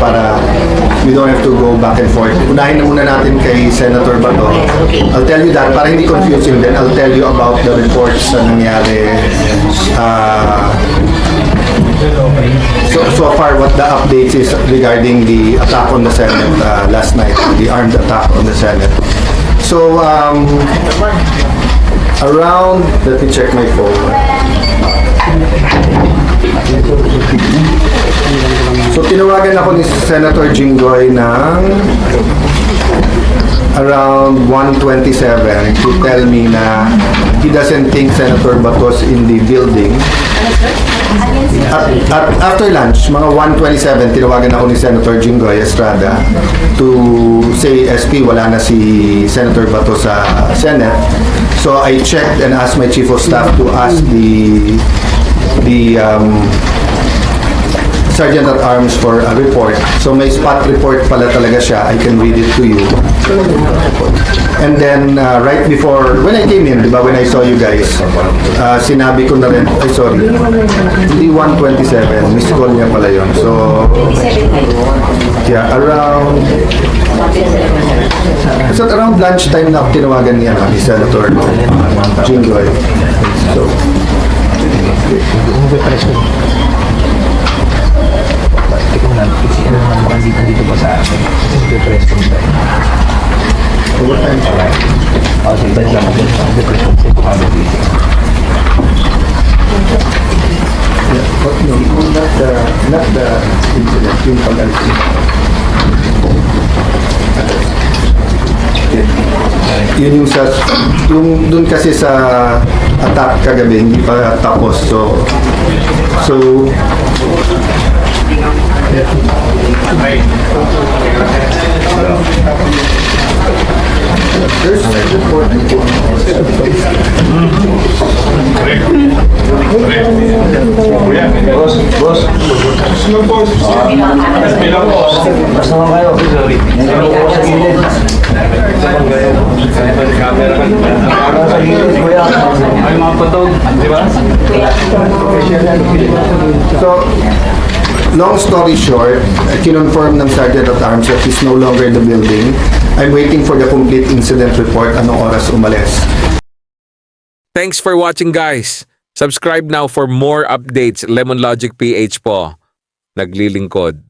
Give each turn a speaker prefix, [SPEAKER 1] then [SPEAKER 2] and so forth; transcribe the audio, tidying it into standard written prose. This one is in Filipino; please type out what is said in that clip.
[SPEAKER 1] para we don't have to go back and forth. Unahin na muna natin kay Senator Bato. I'll tell you that, para hindi confusing din, I'll tell you about the reports na nangyari. So far, what the updates is regarding the attack on the Senate last night, the armed attack on the Senate. So, around, let me check my phone. So, tinawagan ako ni Senator Jinggoy ng around 1:27 to tell me na he doesn't think Senator Batos in the building. At after lunch, mga 1:27, tinawagan ako ni Senator Jinggoy Estrada to say, SP, wala na si Senator Bato sa Senate. So I checked and asked my Chief of Staff to ask the Sergeant at Arms for a report. So may spot report pala talaga siya. I can read it to you. And then right before, when I came in, di ba, when I saw you guys, sinabi ko na rin, ay sorry, hindi 1:27, missed call niya pala yun. So, yeah, around lunchtime na ako tinawagan niya ni Senator Jinggoy. So,
[SPEAKER 2] dito pa sa akin. Depressed ko tayo.
[SPEAKER 1] what time?
[SPEAKER 2] Sige, lang ako. Depressed ko kami dito.
[SPEAKER 1] Yeah, but no, not the incident, yung pag-alis. Yun yung sa, yung dun kasi sa attack kagabi, hindi pa tapos. So, there's a report.
[SPEAKER 3] Boss.
[SPEAKER 2] Basta mo kayo. Sorry. Sa gilid. Sa gilid, kuya.
[SPEAKER 3] Ay, mga patog, di ba?
[SPEAKER 1] So, long story short, kinonfirm ng Sergeant at Arms that he's no longer in the building. I'm waiting for the complete incident report. Anong oras umalis?
[SPEAKER 4] Thanks for watching, guys. Subscribe now for more updates. Lemon Logic PH po. Naglilingkod.